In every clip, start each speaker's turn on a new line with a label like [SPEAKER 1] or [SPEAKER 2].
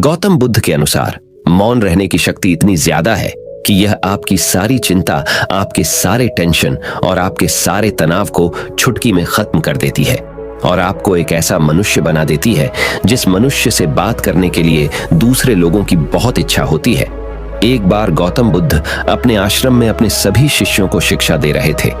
[SPEAKER 1] गौतम बुद्ध के अनुसार मौन रहने की शक्ति इतनी ज्यादा है कि यह आपकी सारी चिंता, आपके सारे टेंशन और आपके सारे तनाव को चुटकी में खत्म कर देती है और आपको एक ऐसा मनुष्य बना देती है जिस मनुष्य से बात करने के लिए दूसरे लोगों की बहुत इच्छा होती है। एक बार गौतम बुद्ध अपने आश्रम में अपने सभी शिष्यों को शिक्षा दे रहे थे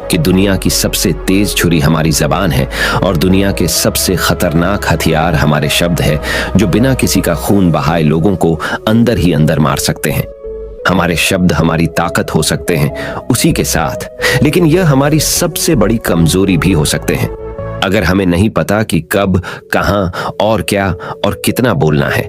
[SPEAKER 1] कि दुनिया की सबसे तेज छुरी हमारी जबान है और दुनिया के सबसे खतरनाक हथियार हमारे शब्द है, जो बिना किसी का खून बहाए लोगों को अंदर ही अंदर मार सकते हैं। हमारे शब्द हमारी ताकत हो सकते हैं उसी के साथ, लेकिन यह हमारी सबसे बड़ी कमजोरी भी हो सकते हैं अगर हमें नहीं पता कि कब, कहां और क्या और कितना बोलना है।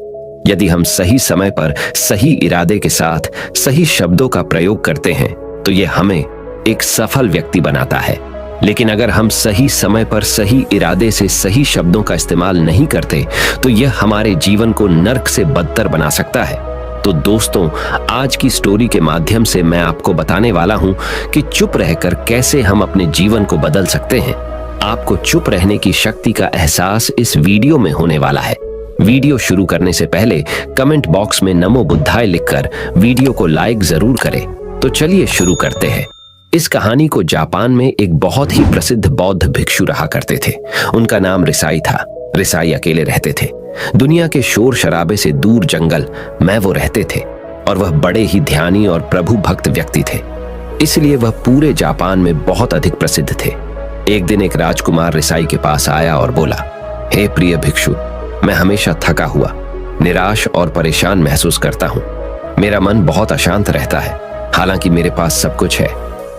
[SPEAKER 1] यदि हम सही समय पर सही इरादे के साथ सही शब्दों का प्रयोग करते हैं तो यह हमें एक सफल व्यक्ति बनाता है। लेकिन अगर हम सही समय पर सही इरादे से सही शब्दों का इस्तेमाल नहीं करते तो यह हमारे जीवन को नर्क से बदतर बना सकता है। तो दोस्तों, आज की स्टोरी के माध्यम से मैं आपको बताने वाला हूं कि चुप रहकर कैसे हम अपने जीवन को बदल सकते हैं। आपको चुप रहने की शक्ति का एहसास इस वीडियो में होने वाला है। वीडियो शुरू करने से पहले कमेंट बॉक्स में नमो बुद्धाय लिखकर वीडियो को लाइक जरूर करें। तो चलिए शुरू करते हैं। इस कहानी को जापान में एक बहुत ही प्रसिद्ध बौद्ध भिक्षु रहा करते थे। उनका नाम रिसाई था। रिसाई अकेले रहते थे। दुनिया के शोर शराबे से दूर जंगल में वो रहते थे और वह बड़े ही ध्यानी और प्रभु भक्त व्यक्ति थे, इसलिए वह पूरे जापान में बहुत अधिक प्रसिद्ध थे। एक दिन एक राजकुमार रिसाई के पास आया और बोला, हे प्रिय भिक्षु, मैं हमेशा थका हुआ, निराश और परेशान महसूस करता हूँ। मेरा मन बहुत अशांत रहता है। हालांकि मेरे पास सब कुछ है,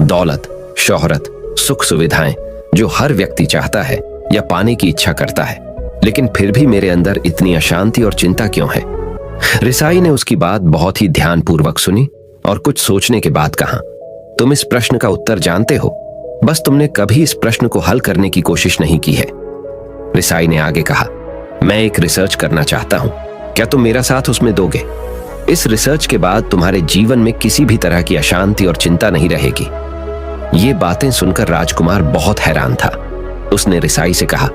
[SPEAKER 1] दौलत, शोहरत, सुख सुविधाएं जो हर व्यक्ति चाहता है या पाने की इच्छा करता है, लेकिन फिर भी मेरे अंदर इतनी अशांति और चिंता क्यों है? रिसाई ने उसकी बात बहुत ही ध्यानपूर्वक सुनी और कुछ सोचने के बाद कहा, तुम इस प्रश्न का उत्तर जानते हो, बस तुमने कभी इस प्रश्न को हल करने की कोशिश नहीं की है। रिसाई ने आगे कहा, मैं एक रिसर्च करना चाहता हूं, क्या तुम मेरा साथ उसमें दोगे? इस रिसर्च के बाद तुम्हारे जीवन में किसी भी तरह की अशांति और चिंता नहीं रहेगी। ये बातें सुनकर राजकुमार बहुत हैरान था। उसने रिसाई से कहा,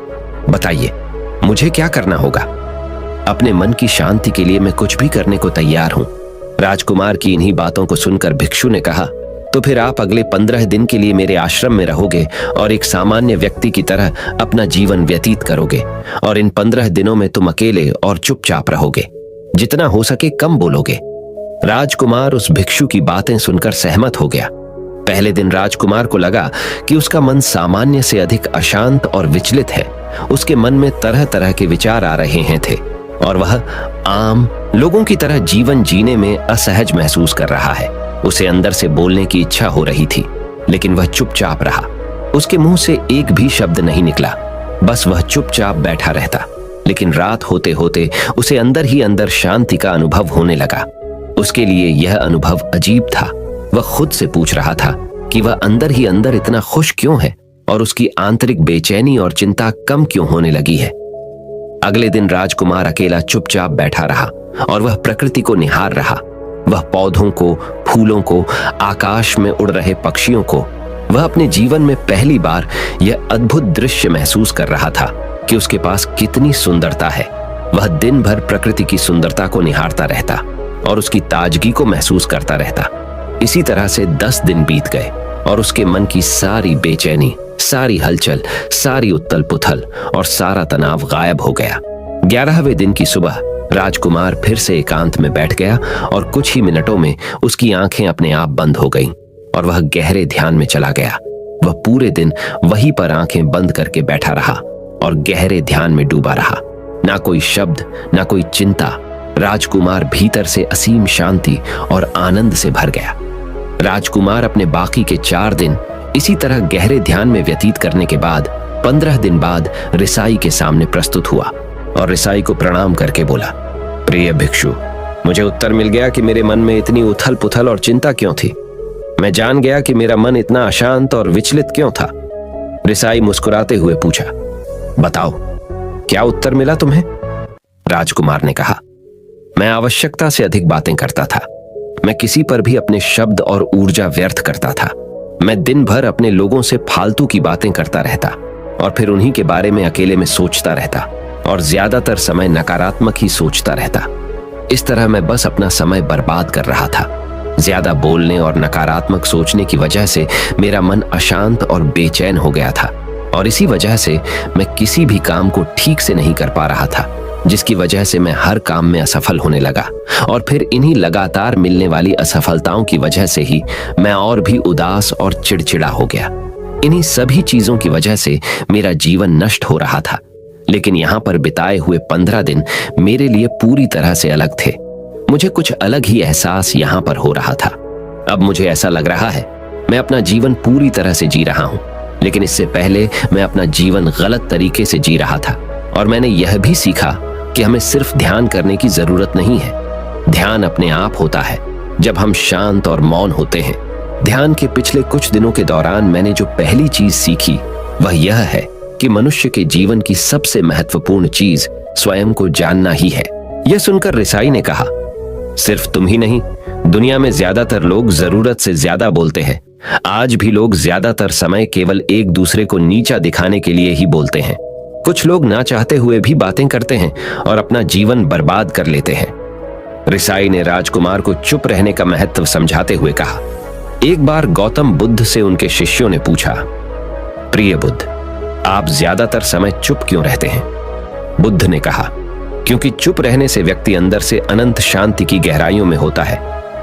[SPEAKER 1] बताइए मुझे क्या करना होगा? अपने मन की शांति के लिए मैं कुछ भी करने को तैयार हूं। राजकुमार की इन्हीं बातों को सुनकर भिक्षु ने कहा, तो फिर आप अगले 15 दिन के लिए मेरे आश्रम में रहोगे और एक सामान्य व्यक्ति की तरह अपना जीवन व्यतीत करोगे और इन 15 दिनों में तुम अकेले और चुपचाप रहोगे, जितना हो सके कम बोलोगे। राजकुमार उस भिक्षु की बातें सुनकर सहमत हो गया। पहले दिन राजकुमार को लगा कि उसका मन सामान्य से अधिक अशांत और विचलित है। उसके मन में तरह तरह के विचार आ रहे हैं थे और वह आम लोगों की तरह जीवन जीने में असहज महसूस कर रहा है। उसे अंदर से बोलने की इच्छा हो रही थी, लेकिन वह चुपचाप रहा। उसके मुंह से एक भी शब्द नहीं निकला, बस वह चुपचाप बैठा रहता। लेकिन रात होते होते उसे अंदर ही अंदर शांति का अनुभव होने लगा। उसके लिए यह अनुभव अजीब था। वह खुद से पूछ रहा था कि वह अंदर ही अंदर इतना खुश क्यों है और उसकी आंतरिक बेचैनी और चिंता कम क्यों होने लगी है। अगले दिन राजकुमार अकेला चुपचाप बैठा रहा और वह प्रकृति को निहार रहा। वह पौधों को, फूलों को, आकाश में उड़ रहे पक्षियों को, वह अपने जीवन में पहली बार यह अद्भुत दृश्य महसूस कर रहा था कि उसके पास कितनी सुंदरता है। वह दिन भर प्रकृति की सुंदरता को निहारता रहता और उसकी ताजगी को महसूस करता रहता। इसी तरह से 10 दिन बीत गए और उसके मन की सारी बेचैनी, सारी हलचल, सारी उथल पुथल और सारा तनाव गायब हो गया। 11वें दिन की सुबह राजकुमार फिर से एकांत में बैठ गया और कुछ ही मिनटों में उसकी आंखें अपने आप बंद हो गईं और वह गहरे ध्यान में चला गया। वह पूरे दिन वहीं पर आंखें बंद करके बैठा रहा और गहरे ध्यान में डूबा रहा। ना कोई शब्द, ना कोई चिंता। राजकुमार भीतर से असीम शांति और आनंद से भर गया। राजकुमार अपने बाकी के 4 दिन इसी तरह गहरे ध्यान में व्यतीत करने के बाद 15 दिन बाद रिसाई के सामने प्रस्तुत हुआ और रिसाई को प्रणाम करके बोला, प्रिय भिक्षु, मुझे उत्तर मिल गया कि मेरे मन में इतनी उथल पुथल और चिंता क्यों थी। मैं जान गया कि मेरा मन इतना अशांत और विचलित क्यों था। रिसाई मुस्कुराते हुए पूछा, बताओ क्या उत्तर मिला तुम्हें? राजकुमार ने कहा, मैं आवश्यकता से अधिक बातें करता था। मैं किसी पर भी अपने शब्द और ऊर्जा व्यर्थ करता था। मैं दिन भर अपने लोगों से फालतू की बातें करता रहता और फिर उन्हीं के बारे में अकेले में सोचता रहता और ज्यादातर समय नकारात्मक ही सोचता रहता। इस तरह मैं बस अपना समय बर्बाद कर रहा था। ज्यादा बोलने और नकारात्मक सोचने की वजह से मेरा मन अशांत और बेचैन हो गया था, और इसी वजह से मैं किसी भी काम को ठीक से नहीं कर पा रहा था, जिसकी वजह से मैं हर काम में असफल होने लगा। और फिर इन्हीं लगातार मिलने वाली असफलताओं की वजह से ही मैं और भी उदास और चिड़चिड़ा हो गया। इन्हीं सभी चीजों की वजह से मेरा जीवन नष्ट हो रहा था। लेकिन यहाँ पर बिताए हुए 15 दिन मेरे लिए पूरी तरह से अलग थे। मुझे कुछ अलग ही एहसास यहाँ पर हो रहा था। अब मुझे ऐसा लग रहा है मैं अपना जीवन पूरी तरह से जी रहा हूँ, लेकिन इससे पहले मैं अपना जीवन गलत तरीके से जी रहा था। और मैंने यह भी सीखा कि हमें सिर्फ ध्यान करने की जरूरत नहीं है। ध्यान अपने आप होता है जब हम शांत और मौन होते हैं। ध्यान के पिछले कुछ दिनों के दौरान मैंने जो पहली चीज सीखी वह यह है कि मनुष्य के जीवन की सबसे महत्वपूर्ण चीज स्वयं को जानना ही है। यह सुनकर रिसाई ने कहा, सिर्फ तुम ही नहीं, दुनिया में ज्यादातर लोग जरूरत से ज्यादा बोलते हैं। आज भी लोग ज्यादातर समय केवल एक दूसरे को नीचा दिखाने के लिए ही बोलते हैं। कुछ लोग ना चाहते हुए भी बातें करते हैं और अपना जीवन बर्बाद कर लेते हैं। रिसाई ने राजकुमार को चुप रहने का महत्व समझाते हुए कहा। एक बार गौतम बुद्ध से उनके शिष्यों ने पूछा, प्रिय बुद्ध, आप ज्यादातर समय चुप क्यों रहते हैं? बुद्ध ने कहा, क्योंकि चुप रहने से व्यक्ति अंदर से अनंत शांति की गहराइयों में होता है।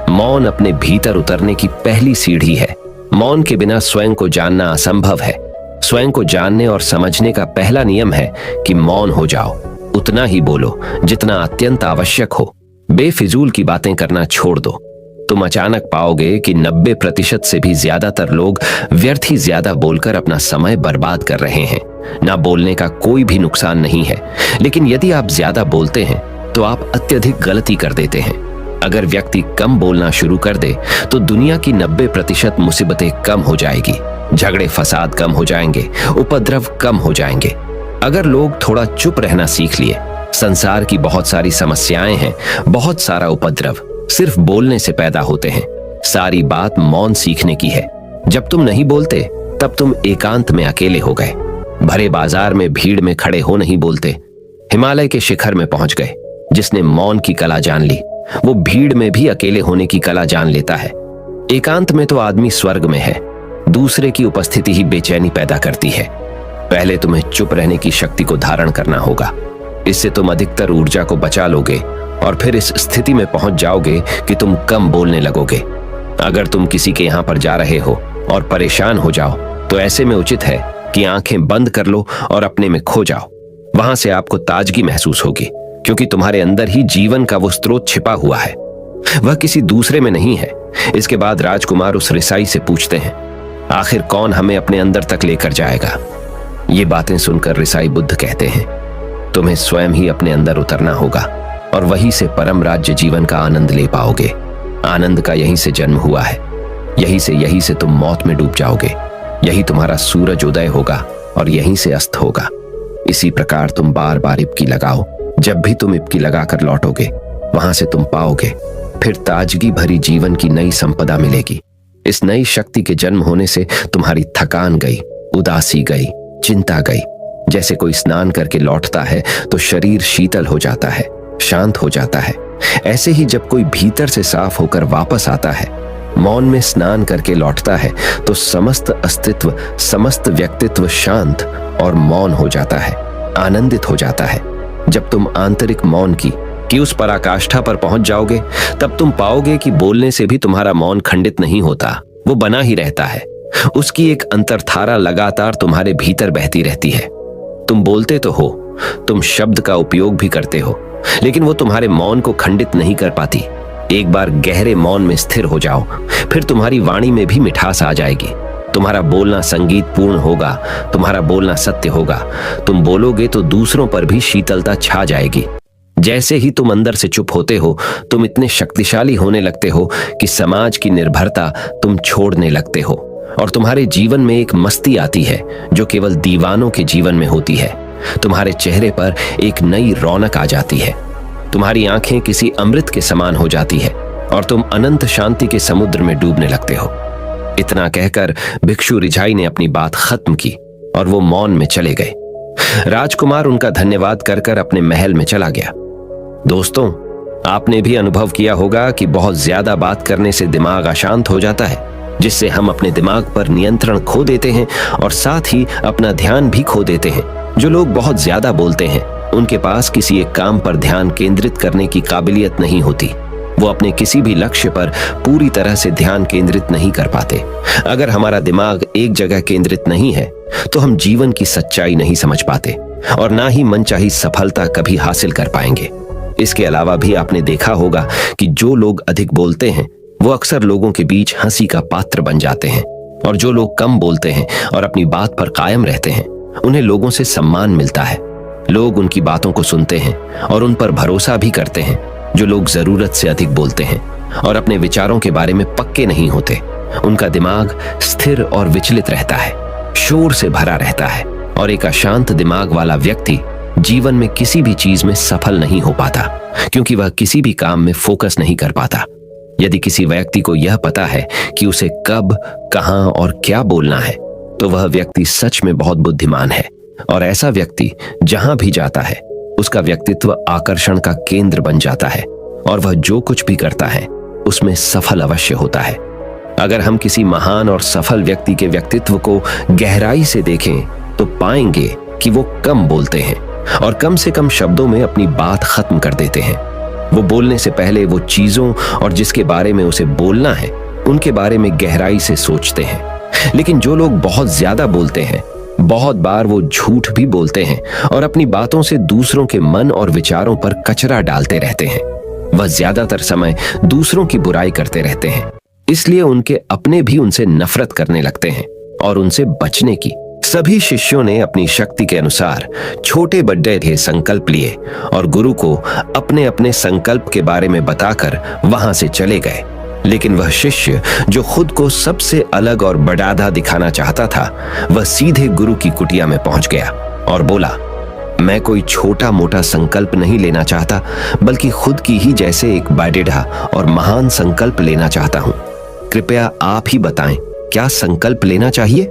[SPEAKER 1] मौन अपने भीतर उतरने की पहली सीढ़ी है। मौन के बिना स्वयं को जानना असंभव है। स्वयं को जानने और समझने का पहला नियम है कि मौन हो जाओ। उतना ही बोलो जितना अत्यंत आवश्यक हो। बेफिजूल की बातें करना छोड़ दो। तुम अचानक पाओगे कि 90% से भी ज्यादातर लोग व्यर्थ ही ज्यादा बोलकर अपना समय बर्बाद कर रहे हैं। ना बोलने का कोई भी नुकसान नहीं है, लेकिन यदि आप ज्यादा बोलते हैं तो आप अत्यधिक गलती कर देते हैं। अगर व्यक्ति कम बोलना शुरू कर दे तो दुनिया की 90% मुसीबतें कम हो जाएगी, झगड़े फसाद कम हो जाएंगे, उपद्रव कम हो जाएंगे। अगर लोग थोड़ा चुप रहना सीख लिए, संसार की बहुत सारी समस्याएं हैं, बहुत सारा उपद्रव सिर्फ बोलने से पैदा होते हैं। सारी बात मौन सीखने की है। जब तुम नहीं बोलते तब तुम एकांत में अकेले हो गए। भरे बाजार में भीड़ में खड़े हो नहीं बोलते। हिमालय के शिखर में पहुंच गए। जिसने मौन की कला जान ली वो भीड़ में भी अकेले होने की कला जान लेता है। एकांत में तो आदमी स्वर्ग में है। दूसरे की उपस्थिति ही बेचैनी पैदा करती है। पहले तुम्हें चुप रहने की शक्ति को धारण करना होगा। इससे तुम अधिकतर ऊर्जा को बचा लोगे और फिर इस स्थिति में पहुंच जाओगे कि तुम कम बोलने लगोगे। अगर तुम किसी के यहां पर जा रहे हो और परेशान हो जाओ तो ऐसे में उचित है कि आंखें बंद कर लो और अपने में खो जाओ। वहां से आपको ताजगी महसूस होगी, क्योंकि तुम्हारे अंदर ही जीवन का वो स्रोत छिपा हुआ है। वह किसी दूसरे में नहीं है। इसके बाद राजकुमार उस रिसाई से पूछते हैं, आखिर कौन हमें अपने अंदर तक लेकर जाएगा? ये बातें सुनकर रिसाई बुद्ध कहते हैं, तुम्हें स्वयं ही अपने अंदर उतरना होगा और वहीं से परम राज्य जीवन का आनंद ले पाओगे। आनंद का यहीं से जन्म हुआ है। यहीं से तुम मौत में डूब जाओगे। यही तुम्हारा सूरज उदय होगा और यहीं से अस्त होगा। इसी प्रकार तुम बार बार इबकी लगाओ। जब भी तुम इबकी लगाकर लौटोगे वहां से तुम पाओगे फिर ताजगी भरी जीवन की नई संपदा मिलेगी। इस नई शक्ति के जन्म होने से तुम्हारी थकान गई, उदासी गई, चिंता गई। जैसे कोई स्नान करके लौटता है तो शरीर शीतल हो जाता है, शांत हो जाता है। ऐसे ही जब कोई भीतर से साफ होकर वापस आता है, मौन में स्नान करके लौटता है, तो समस्त अस्तित्व, समस्त व्यक्तित्व शांत और मौन हो जाता है, आनंदित हो जाता है। जब तुम आंतरिक मौन की उस पराकाष्ठा पर पहुंच जाओगे तब तुम पाओगे कि बोलने से भी तुम्हारा मौन खंडित नहीं होता, वो बना ही रहता है। उसकी एक अंतर्धारा लगातार तुम्हारे भीतर बहती रहती है। तुम बोलते तो हो, तुम शब्द का उपयोग भी करते हो, लेकिन वो तुम्हारे मौन को खंडित नहीं कर पाती। एक बार गहरे मौन में स्थिर हो जाओ, फिर तुम्हारी वाणी में भी मिठास आ जाएगी। तुम्हारा बोलना संगीत पूर्ण होगा, तुम्हारा बोलना सत्य होगा। तुम बोलोगे तो दूसरों पर भी शीतलता छा जाएगी। जैसे ही तुम अंदर से चुप होते हो, तुम इतने शक्तिशाली होने लगते हो कि समाज की निर्भरता तुम छोड़ने लगते हो और तुम्हारे जीवन में एक मस्ती आती है जो केवल दीवानों के जीवन में होती है। तुम्हारे चेहरे पर एक नई रौनक आ जाती है। तुम्हारी आंखें किसी अमृत के समान हो जाती है और तुम अनंत शांति के समुद्र में डूबने लगते हो। इतना कहकर भिक्षु रिझाई ने अपनी बात खत्म की और वो मौन में चले गए। राजकुमार उनका धन्यवाद कर अपने महल में चला गया। दोस्तों, आपने भी अनुभव किया होगा कि बहुत ज्यादा बात करने से दिमाग अशांत हो जाता है, जिससे हम अपने दिमाग पर नियंत्रण खो देते हैं और साथ ही अपना ध्यान भी खो देते हैं। जो लोग बहुत ज्यादा बोलते हैं उनके पास किसी एक काम पर ध्यान केंद्रित करने की काबिलियत नहीं होती। वो अपने किसी भी लक्ष्य पर पूरी तरह से ध्यान केंद्रित नहीं कर पाते। अगर हमारा दिमाग एक जगह केंद्रित नहीं है तो हम जीवन की सच्चाई नहीं समझ पाते और ना ही मनचाही सफलता कभी हासिल कर पाएंगे। इसके अलावा भी आपने देखा होगा कि जो लोग अधिक बोलते हैं वो अक्सर लोगों के बीच हंसी का पात्र बन जाते हैं, और जो लोग कम बोलते हैं और अपनी बात पर कायम रहते हैं उन्हें लोगों से सम्मान मिलता है। लोग उनकी बातों को सुनते हैं और उन पर भरोसा भी करते हैं। जो लोग जरूरत से अधिक बोलते हैं और अपने विचारों के बारे में पक्के नहीं होते, उनका दिमाग स्थिर और विचलित रहता है, शोर से भरा रहता है, और एक अशांत दिमाग वाला व्यक्ति जीवन में किसी भी चीज में सफल नहीं हो पाता, क्योंकि वह किसी भी काम में फोकस नहीं कर पाता। यदि किसी व्यक्ति को यह पता है कि उसे कब, कहां और क्या बोलना है, तो वह व्यक्ति सच में बहुत बुद्धिमान है, और ऐसा व्यक्ति जहां भी जाता है उसका व्यक्तित्व आकर्षण का केंद्र बन जाता है, और वह जो कुछ भी करता है उसमें सफल अवश्य होता है। अगर हम किसी महान और सफल व्यक्ति के व्यक्तित्व को गहराई से देखें तो पाएंगे कि वो कम बोलते हैं और कम से कम शब्दों में अपनी बात खत्म कर देते हैं। वो बोलने से पहले वो चीजों और जिसके बारे में उसे बोलना है उनके बारे में गहराई से सोचते हैं। लेकिन जो लोग बहुत ज्यादा बोलते हैं, बहुत बार वो झूठ भी बोलते हैं और अपनी बातों से दूसरों के मन और विचारों पर कचरा डालते रहते हैं। वह ज्यादातर समय दूसरों की बुराई करते रहते हैं, इसलिए उनके अपने भी उनसे नफरत करने लगते हैं और उनसे बचने की। सभी शिष्यों ने अपनी शक्ति के अनुसार छोटे बड़े संकल्प लिए और गुरु को अपने अपने संकल्प के बारे में बताकर वहां से चले गए। लेकिन वह शिष्य जो खुद को सबसे अलग और बड़ादा दिखाना चाहता था, वह सीधे गुरु की कुटिया में पहुंच गया और बोला, मैं कोई छोटा मोटा संकल्प नहीं लेना चाहता, बल्कि खुद की ही जैसे एक बड़ेढ़ा और महान संकल्प लेना चाहता हूं। कृपया आप ही बताएं, क्या संकल्प लेना चाहिए?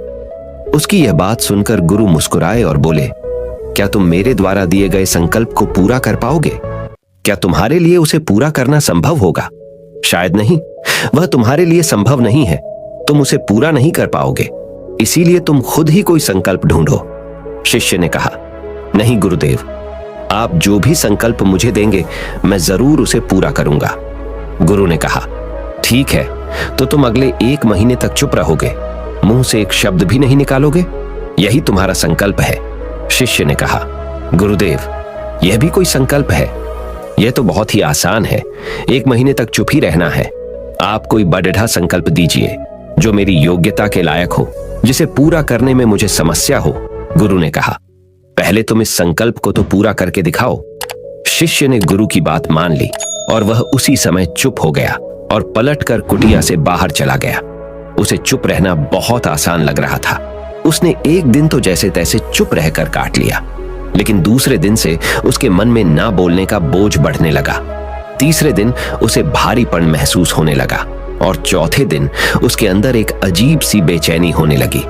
[SPEAKER 1] उसकी यह बात सुनकर गुरु मुस्कुराए और बोले, क्या तुम मेरे द्वारा दिए गए संकल्प को पूरा कर पाओगे? क्या तुम्हारे लिए उसे पूरा करना संभव होगा? शायद नहीं। वह तुम्हारे लिए संभव नहीं है, तुम उसे पूरा नहीं कर पाओगे, इसीलिए तुम खुद ही कोई संकल्प ढूंढो। शिष्य ने कहा, नहीं गुरुदेव, आप जो भी संकल्प मुझे देंगे मैं जरूर उसे पूरा करूंगा। गुरु ने कहा, ठीक है, तो तुम अगले 1 महीने तक चुप रहोगे, मुंह से एक शब्द भी नहीं निकालोगे, यही तुम्हारा संकल्प है। शिष्य ने कहा, गुरुदेव, यह भी कोई संकल्प है? यह तो बहुत ही आसान है, 1 महीने तक चुप ही रहना है। आप कोई बड़ढ़ा संकल्प दीजिए जो मेरी योग्यता के लायक हो, जिसे पूरा करने में मुझे समस्या हो। गुरु ने कहा, पहले तुम इस संकल्प को तो पूरा करके दिखाओ। शिष्य ने गुरु की बात मान ली और वह उसी समय चुप हो गया और पलटकर कुटिया से बाहर चला गया। उसे चुप रहना बहुत आसान लग रहा था। उसने एक दिन तो जैसे तैसे चुप रहकर काट लिया, लेकिन दूसरे दिन से उसके मन में ना बोलने का बोझ बढ़ने लगा। तीसरे दिन उसे भारीपन महसूस होने लगा और चौथे दिन उसके अंदर एक अजीब सी बेचैनी होने लगी,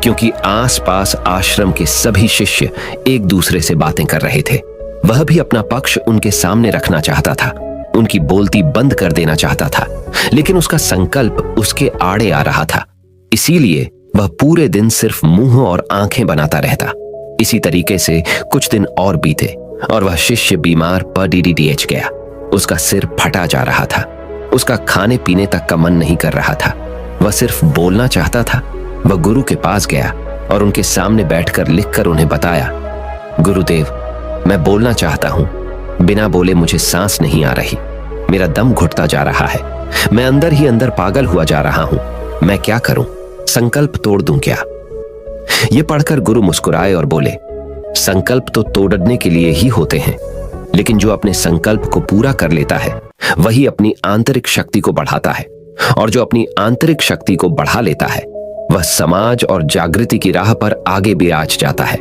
[SPEAKER 1] क्योंकि आसपास आश्रम के सभी शिष्य एक दूसरे से बातें कर रहे थे। वह भी अपना पक्ष उनके सामने रखना चाहता था, उनकी बोलती बंद कर देना चाहता था, लेकिन उसका संकल्प उसके आड़े आ रहा था। इसीलिए वह पूरे दिन सिर्फ मुंह और आंखें बनाता रहता। इसी तरीके से कुछ दिन और बीते और वह शिष्य बीमार पडीडीएच गया। उसका सिर फटा जा रहा था, उसका खाने पीने तक का मन नहीं कर रहा था, वह सिर्फ बोलना चाहता था। वह गुरु के पास गया और उनके सामने बैठकर लिखकर उन्हें बताया, गुरुदेव, मैं बोलना चाहता हूं, बिना बोले मुझे सांस नहीं आ रही, मेरा दम घुटता जा रहा है, मैं अंदर ही अंदर पागल हुआ जा रहा हूं, मैं क्या करूं? संकल्प तोड़ दूं क्या? यह पढ़कर गुरु मुस्कुराए और बोले, संकल्प तो तोड़ने के लिए ही होते हैं, लेकिन जो अपने संकल्प को पूरा कर लेता है वही अपनी आंतरिक शक्ति को बढ़ाता है, और जो अपनी आंतरिक शक्ति को बढ़ा लेता है वह समाज और जागृति की राह पर आगे भी आज जाता है।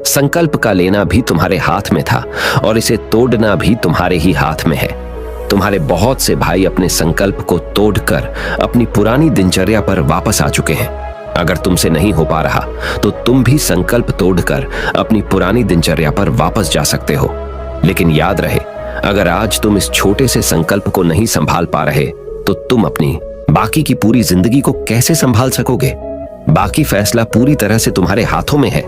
[SPEAKER 1] संकल्प का लेना भी तुम्हारे हाथ में था और इसे तोड़ना भी तुम्हारे ही हाथ में है। तुम्हारे बहुत से भाई अपने संकल्प को तोड़कर अपनी पुरानी दिनचर्या पर वापस आ चुके हैं। अगर तुमसे नहीं हो पा रहा तो तुम भी संकल्प तोड़कर अपनी पुरानी दिनचर्या पर वापस जा सकते हो। लेकिन याद रहे, अगर आज तुम इस छोटे से संकल्प को नहीं संभाल पा रहे तो तुम अपनी बाकी की पूरी जिंदगी को कैसे संभाल सकोगे? बाकी फैसला पूरी तरह से तुम्हारे हाथों में है।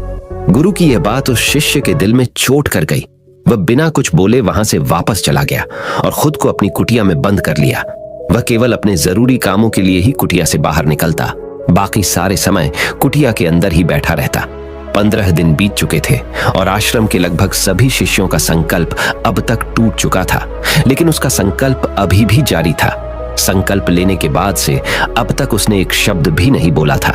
[SPEAKER 1] गुरु की यह बात उस शिष्य के दिल में चोट कर गई। वह बिना कुछ बोले वहां से वापस चला गया और खुद को अपनी कुटिया में बंद कर लिया। वह केवल अपने जरूरी कामों के लिए ही कुटिया से बाहर निकलता, बाकी सारे समय कुटिया के अंदर ही बैठा रहता। 15 दिन बीत चुके थे और आश्रम के लगभग सभी शिष्यों का संकल्प अब तक टूट चुका था, लेकिन उसका संकल्प अभी भी जारी था। संकल्प लेने के बाद से अब तक उसने एक शब्द भी नहीं बोला था।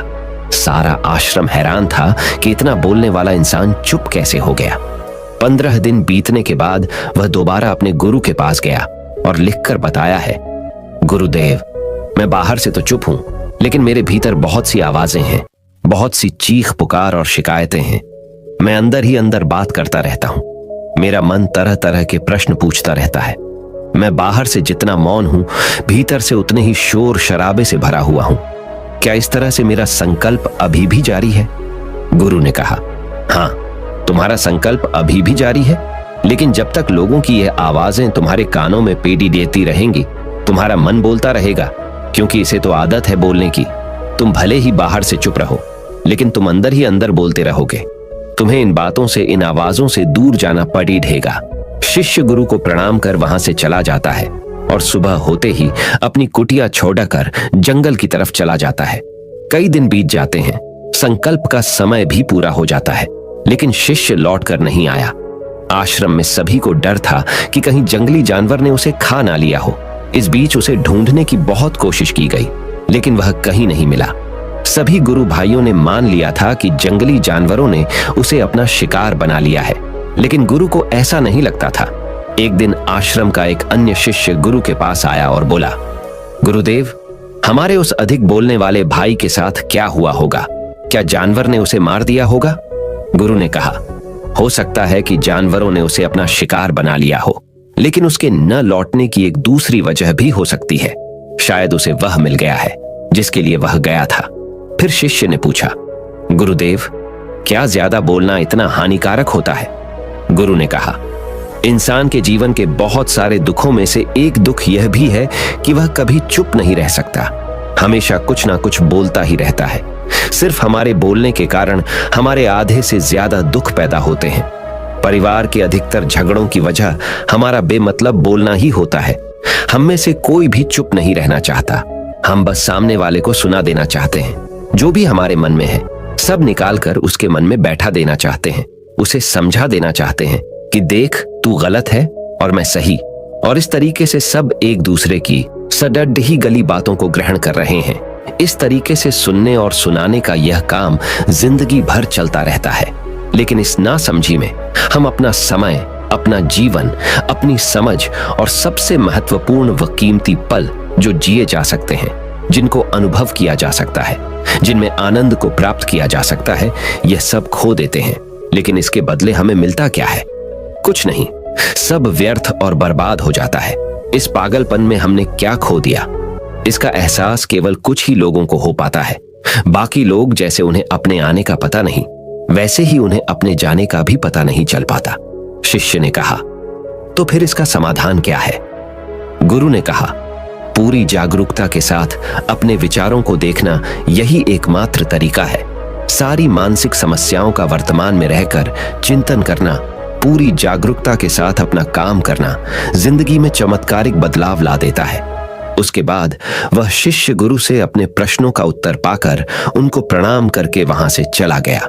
[SPEAKER 1] सारा आश्रम हैरान था कि इतना बोलने वाला इंसान चुप कैसे हो गया। 15 दिन बीतने के बाद वह दोबारा अपने गुरु के पास गया और लिखकर बताया है, गुरुदेव, मैं बाहर से तो चुप हूं, लेकिन मेरे भीतर बहुत सी आवाजें हैं, बहुत सी चीख पुकार और शिकायतें हैं। मैं अंदर ही अंदर बात करता रहता हूं। मेरा मन तरह तरह के प्रश्न पूछता रहता है। मैं बाहर से जितना मौन हूं, भीतर से उतने ही शोर शराबे से भरा हुआ हूं। क्या इस तरह से मेरा संकल्प अभी भी जारी है? गुरु ने कहा, हाँ, तुम्हारा संकल्प अभी भी जारी है, लेकिन जब तक लोगों की यह आवाजें तुम्हारे कानों में पेडी देती रहेंगी, तुम्हारा मन बोलता रहेगा, क्योंकि इसे तो आदत है बोलने की। तुम भले ही बाहर से चुप रहो, लेकिन तुम अंदर ही अंदर बोलते रहोगे। तुम्हें इन बातों से, इन आवाजों से दूर जाना पड़ी रहेगा। शिष्य गुरु को प्रणाम कर वहां से चला जाता है और सुबह होते ही अपनी कुटिया छोड़कर जंगल की तरफ चला जाता है। कई दिन बीत जाते हैं, संकल्प का समय भी पूरा हो जाता है, लेकिन शिष्य लौट कर नहीं आया। आश्रम में सभी को डर था कि कहीं जंगली जानवर ने उसे खा ना लिया हो। इस बीच उसे ढूंढने की बहुत कोशिश की गई, लेकिन वह कहीं नहीं मिला। सभी गुरु भाइयों ने मान लिया था कि जंगली जानवरों ने उसे अपना शिकार बना लिया है, लेकिन गुरु को ऐसा नहीं लगता था। एक दिन आश्रम का एक अन्य शिष्य गुरु के पास आया और बोला, गुरुदेव, हमारे उस अधिक बोलने वाले भाई के साथ क्या हुआ होगा? क्या जानवर ने उसे मार दिया होगा? गुरु ने कहा, हो सकता है कि जानवरों ने उसे अपना शिकार बना लिया हो, लेकिन उसके न लौटने की एक दूसरी वजह भी हो सकती है। शायद उसे वह मिल गया है जिसके लिए वह गया था। फिर शिष्य ने पूछा, गुरुदेव, क्या ज्यादा बोलना इतना हानिकारक होता है? गुरु ने कहा, इंसान के जीवन के बहुत सारे दुखों में से एक दुख यह भी है कि वह कभी चुप नहीं रह सकता, हमेशा कुछ ना कुछ बोलता ही रहता है। सिर्फ हमारे बोलने के कारण हमारे आधे से ज्यादा दुख पैदा होते हैं। परिवार के अधिकतर झगड़ों की वजह हमारा बेमतलब बोलना ही होता है। हम में से कोई भी चुप नहीं रहना चाहता। हम बस सामने वाले को सुना देना चाहते हैं। जो भी हमारे मन में है सब निकालकर उसके मन में बैठा देना चाहते हैं। उसे समझा देना चाहते हैं कि देख, तू गलत है और मैं सही। और इस तरीके से सब एक दूसरे की सडड ही गली बातों को ग्रहण कर रहे हैं। इस तरीके से सुनने और सुनाने का यह काम जिंदगी भर चलता रहता है। लेकिन इस नासमझी में हम अपना समय, अपना जीवन, अपनी समझ और सबसे महत्वपूर्ण व कीमती पल जो जिए जा सकते हैं, जिनको अनुभव किया जा सकता है, जिनमें आनंद को प्राप्त किया जा सकता है, यह सब खो देते हैं। लेकिन इसके बदले हमें मिलता क्या है? कुछ नहीं, सब व्यर्थ और बर्बाद हो जाता है। इस पागलपन में हमने क्या खो दिया? इसका एहसास केवल कुछ ही लोगों को हो पाता है। बाकी लोग जैसे उन्हें अपने आने का पता नहीं, वैसे ही उन्हें अपने जाने का भी पता नहीं चल पाता। शिष्य ने कहा, तो फिर इसका समाधान क्या है? गुरु ने कहा, पूरी जागरूकता के साथ अपने विचारों को देखना यही एकमात्र तरीका है। सारी मानसिक समस्याओं का वर्तमान में रहकर चिंतन करना, पूरी जागरूकता के साथ अपना काम करना जिंदगी में चमत्कारिक बदलाव ला देता है। उसके बाद वह शिष्य गुरु से अपने प्रश्नों का उत्तर पाकर उनको प्रणाम करके वहां से चला गया।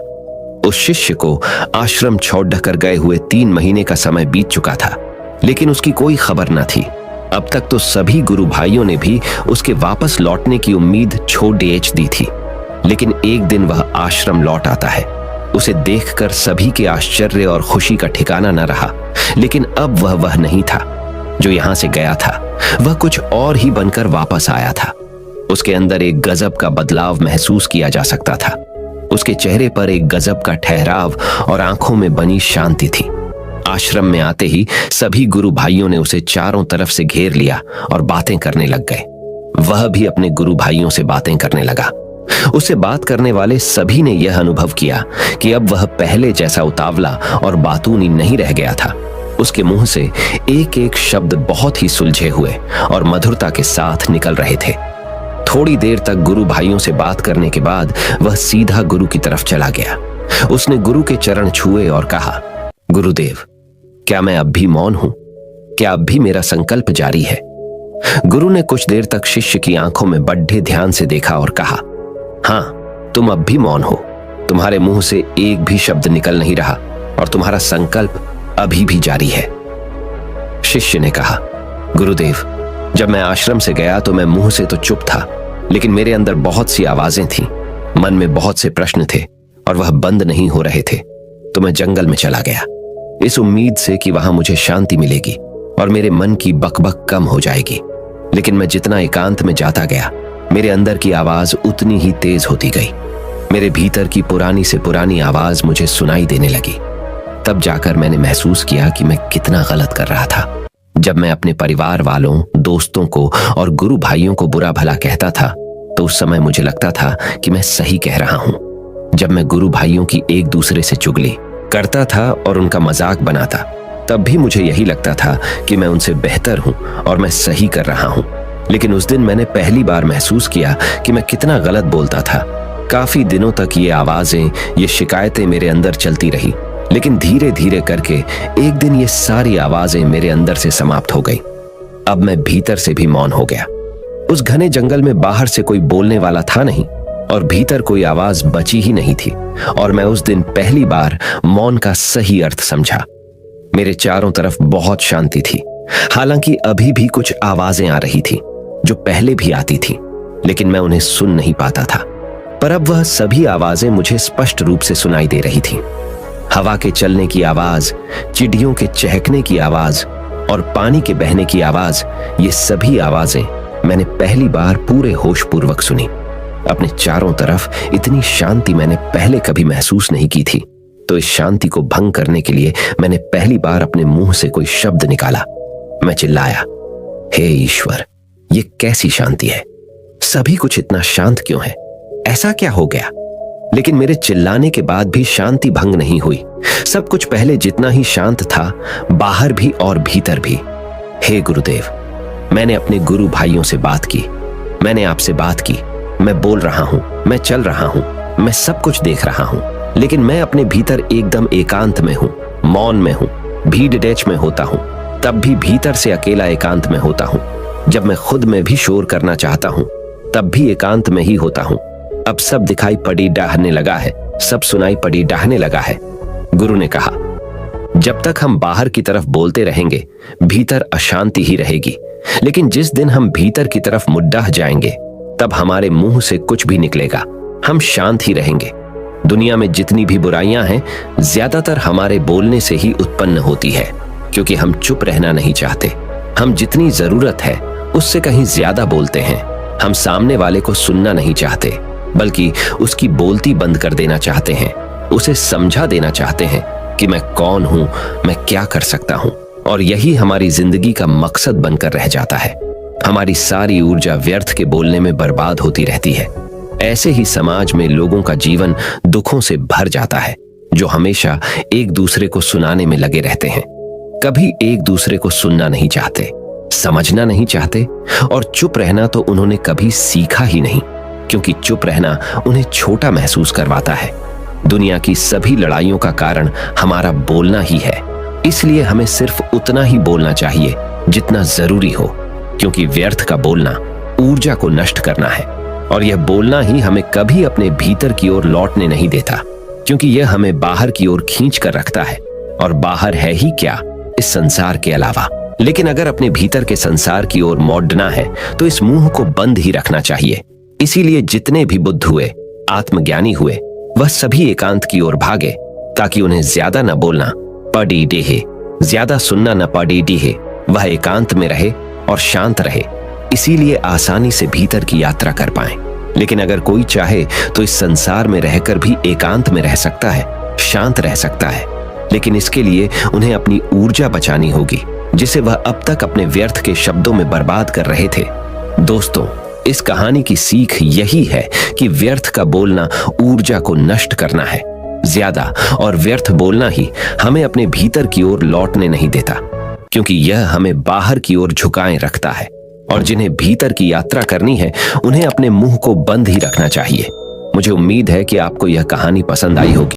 [SPEAKER 1] उस शिष्य को आश्रम छोड़कर गए हुए 3 महीने का समय बीत चुका था, लेकिन उसकी कोई खबर न थी। अब तक तो सभी गुरु भाइयों ने भी उसके वापस लौटने की उम्मीद छोड़ दी थी, लेकिन एक दिन वह आश्रम लौट आता है। उसे देखकर सभी के आश्चर्य और खुशी का ठिकाना न रहा। लेकिन अब वह नहीं था जो यहां से गया था, वह कुछ और ही बनकर वापस आया था। उसके अंदर एक गजब का बदलाव महसूस किया जा सकता था। उसके चेहरे पर एक गजब का ठहराव और आंखों में बनी शांति थी। आश्रम में आते ही सभी गुरु भाइयों ने उसे चारों तरफ से घेर लिया और बातें करने लग गए। वह भी अपने गुरु भाइयों से बातें करने लगा। उससे बात करने वाले सभी ने यह अनुभव किया कि अब वह पहले जैसा उतावला और बातूनी नहीं रह गया था। उसके मुंह से एक एक शब्द बहुत ही सुलझे हुए और मधुरता के साथ निकल रहे थे। थोड़ी देर तक गुरु भाइयों से बात करने के बाद वह सीधा गुरु की तरफ चला गया। उसने गुरु के चरण छुए और कहा, गुरुदेव, क्या मैं अब भी मौन हूं? क्या अब भी मेरा संकल्प जारी है? गुरु ने कुछ देर तक शिष्य की आंखों में बड्ढे ध्यान से देखा और कहा, हां, तुम अब भी मौन हो। तुम्हारे मुंह से एक भी शब्द निकल नहीं रहा और तुम्हारा संकल्प अभी भी जारी है। शिष्य ने कहा, गुरुदेव, जब मैं आश्रम से गया तो मैं मुंह से तो चुप था, लेकिन मेरे अंदर बहुत सी आवाजें थीं, मन में बहुत से प्रश्न थे और वह बंद नहीं हो रहे थे। तो मैं जंगल में चला गया, इस उम्मीद से कि वहां मुझे शांति मिलेगी और मेरे मन की बकबक कम हो जाएगी। लेकिन मैं जितना एकांत में जाता गया, मेरे अंदर की आवाज उतनी ही तेज होती गई। मेरे भीतर की पुरानी से पुरानी आवाज मुझे सुनाई देने लगी। तब जाकर मैंने महसूस किया कि मैं कितना गलत कर रहा था। जब मैं अपने परिवार वालों, दोस्तों को और गुरु भाइयों को बुरा भला कहता था तो उस समय मुझे लगता था कि मैं सही कह रहा हूं। जब मैं गुरु भाइयों की एक दूसरे से चुगली करता था और उनका मजाक बनाता, तब भी मुझे यही लगता था कि मैं उनसे बेहतर हूं और मैं सही कर रहा हूं। लेकिन उस दिन मैंने पहली बार महसूस किया कि मैं कितना गलत बोलता था। काफी दिनों तक ये आवाजें, ये शिकायतें मेरे अंदर चलती रही, लेकिन धीरे धीरे करके एक दिन ये सारी आवाजें मेरे अंदर से समाप्त हो गई। अब मैं भीतर से भी मौन हो गया। उस घने जंगल में बाहर से कोई बोलने वाला था नहीं और भीतर कोई आवाज बची ही नहीं थी, और मैं उस दिन पहली बार मौन का सही अर्थ समझा। मेरे चारों तरफ बहुत शांति थी। हालांकि अभी भी कुछ आवाजें आ रही थी जो पहले भी आती थी, लेकिन मैं उन्हें सुन नहीं पाता था। पर अब वह सभी आवाजें मुझे स्पष्ट रूप से सुनाई दे रही थी। हवा के चलने की आवाज, चिड़ियों के चहकने की आवाज और पानी के बहने की आवाज, ये सभी आवाजें मैंने पहली बार पूरे होशपूर्वक सुनी। अपने चारों तरफ इतनी शांति मैंने पहले कभी महसूस नहीं की थी। तो इस शांति को भंग करने के लिए मैंने पहली बार अपने मुंह से कोई शब्द निकाला। मैं चिल्लाया, हे ईश्वर, ये कैसी शांति है? सभी कुछ इतना शांत क्यों है? ऐसा क्या हो गया? लेकिन मेरे चिल्लाने के बाद भी शांति भंग नहीं हुई। सब कुछ पहले जितना ही शांत था, बाहर भी और भीतर भी। हे गुरुदेव, मैंने अपने गुरु भाइयों से बात की, मैंने आपसे बात की। मैं बोल रहा हूं, मैं चल रहा हूं, मैं सब कुछ देख रहा हूं, लेकिन मैं अपने भीतर एकदम एकांत में हूं, मौन में हूं। भीड़ डैच में होता हूं, तब भी भीतर से अकेला एकांत में होता हूं। जब मैं खुद में भी शोर करना चाहता हूं, तब भी एकांत में ही होता हूं। अब सब दिखाई पड़ी डाहने लगा है, सब सुनाई पड़ी डाहने लगा है। गुरु ने कहा, जब तक हम बाहर की तरफ बोलते रहेंगे, भीतर अशांति ही रहेगी। लेकिन जिस दिन हम भीतर की तरफ मुड्डाह जाएंगे, तब हमारे मुंह से कुछ भी निकलेगा, हम शांत ही रहेंगे। दुनिया में जितनी भी बुराइयां हैं, ज्यादातर हमारे बोलने से ही उत्पन्न होती है, क्योंकि हम चुप रहना नहीं चाहते। हम जितनी जरूरत है उससे कहीं ज्यादा बोलते हैं। हम सामने वाले को सुनना नहीं चाहते, बल्कि उसकी बोलती बंद कर देना चाहते हैं। उसे समझा देना चाहते हैं कि मैं कौन हूं, मैं क्या कर सकता हूं। और यही हमारी जिंदगी का मकसद बनकर रह जाता है। हमारी सारी ऊर्जा व्यर्थ के बोलने में बर्बाद होती रहती है। ऐसे ही समाज में लोगों का जीवन दुखों से भर जाता है, जो हमेशा एक दूसरे को सुनाने में लगे रहते हैं। कभी एक दूसरे को सुनना नहीं चाहते, समझना नहीं चाहते, और चुप रहना तो उन्होंने कभी सीखा ही नहीं, क्योंकि चुप रहना उन्हें छोटा महसूस करवाता है। दुनिया की सभी लड़ाइयों का कारण हमारा बोलना ही है। इसलिए हमें सिर्फ उतना ही बोलना चाहिए जितना जरूरी हो, क्योंकि व्यर्थ का बोलना ऊर्जा को नष्ट करना है, और यह बोलना ही हमें कभी अपने भीतर की ओर लौटने नहीं देता, क्योंकि यह हमें बाहर की ओर खींच कर रखता है। और बाहर है ही क्या इस संसार के अलावा। लेकिन अगर अपने भीतर के संसार की ओर मोड़ना है तो इस मुंह को बंद ही रखना चाहिए। इसीलिए जितने भी बुद्ध हुए, आत्मज्ञानी हुए, वह सभी एकांत की ओर भागे, ताकि उन्हें ज्यादा न बोलना पड़ी डेहे, ज्यादा सुनना न पड़ी डीहे। वह एकांत में रहे और शांत रहे, इसीलिए आसानी से भीतर की यात्रा कर पाए। लेकिन अगर कोई चाहे तो इस संसार में रहकर भी एकांत में रह सकता है, शांत रह सकता है। लेकिन इसके लिए उन्हें अपनी ऊर्जा बचानी होगी, जिसे वह अब तक अपने व्यर्थ के शब्दों में बर्बाद कर रहे थे। दोस्तों, इस कहानी की सीख यही है कि व्यर्थ का बोलना ऊर्जा को नष्ट करना है। ज्यादा और व्यर्थ बोलना ही हमें अपने भीतर की ओर लौटने नहीं देता, क्योंकि यह हमें बाहर की ओर झुकाए रखता है। और जिन्हें भीतर की यात्रा करनी है उन्हें अपने मुंह को बंद ही रखना चाहिए। मुझे उम्मीद है कि आपको यह कहानी पसंद आई होगी।